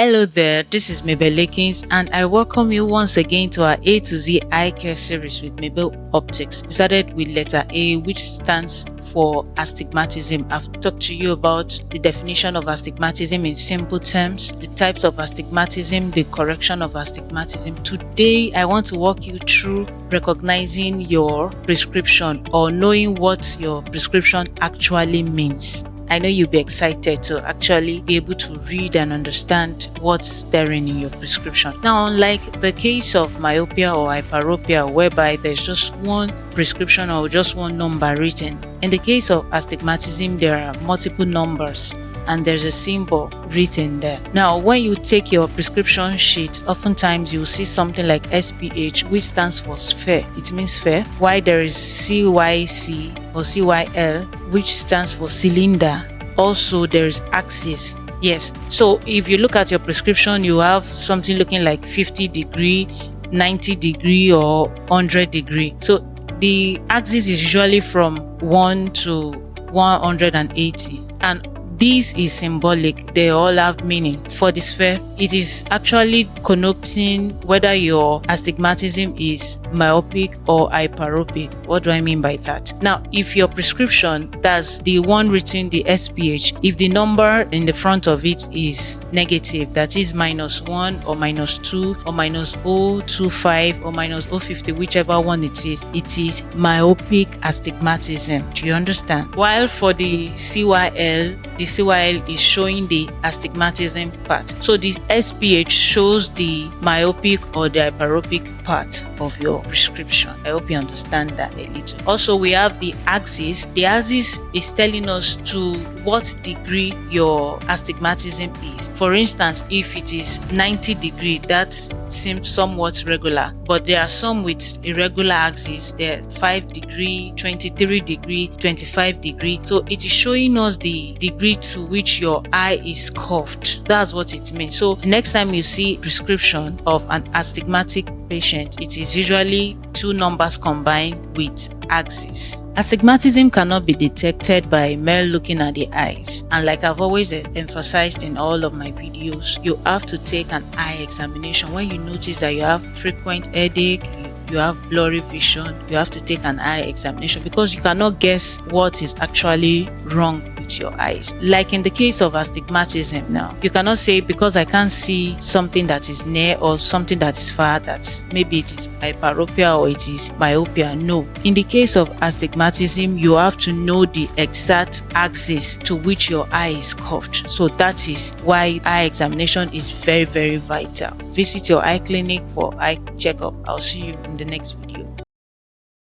Hello there, this is Mebo and I welcome you once again to our A to Z Eyecare series with Mebo Optics. We started with letter A, which stands for astigmatism. I've talked to you about the definition of astigmatism in simple terms, the types of astigmatism, the correction of astigmatism. Today, I want to walk you through recognizing your prescription or knowing what your prescription actually means. I know you'll be excited to actually be able to read and understand what's there in your prescription. Now, unlike the case of myopia or hyperopia, whereby there's just one prescription or just one number written, in the case of astigmatism, there are multiple numbers and there's a symbol written there. Now, when you take your prescription sheet, oftentimes you'll see something like SPH, which stands for sphere. It means sphere. While there is CYC or CYL, which stands for cylinder. Also, there is axis. Yes. So if you look at your prescription, you have something looking like 50 degree, 90 degree, or 100 degree. So the axis is usually from 1 to 180. And this is symbolic. They all have meaning. For the sphere, it is actually connoting whether your astigmatism is myopic or hyperopic. What do I mean by that? Now, if your prescription, that's the one written, the SPH, if the number in the front of it is negative, that is -1 or -2 or -0.25 or -0.50, whichever one it is myopic astigmatism. Do you understand? While for the CYL is showing the astigmatism part. So the SPH shows the myopic or the hyperopic part of your prescription. I hope you understand that a little. Also, we have the axis. The axis is telling us to what degree your astigmatism is. For instance, if it is 90 degree, that seems somewhat regular, but there are some with irregular axis. They're 5 degree, 23 degree, 25 degree. So it is showing us the degree to which your eye is curved. That's what it means. So next time you see prescription of an astigmatic patient, it is usually 2 numbers combined with axis. Astigmatism cannot be detected by mere looking at the eyes, and like I've always emphasized in all of my videos, you have to take an eye examination. When you notice that you have frequent headache, you have blurry vision, you have to take an eye examination, because you cannot guess what is actually wrong with your eyes. Like in the case of astigmatism now, you cannot say because I can't see something that is near or something that is far that maybe it is hyperopia or it is myopia. No. In the case of astigmatism, you have to know the exact axis to which your eye is curved. So that is why eye examination is very, very vital. Visit your eye clinic for eye checkup. I'll see you in the next video.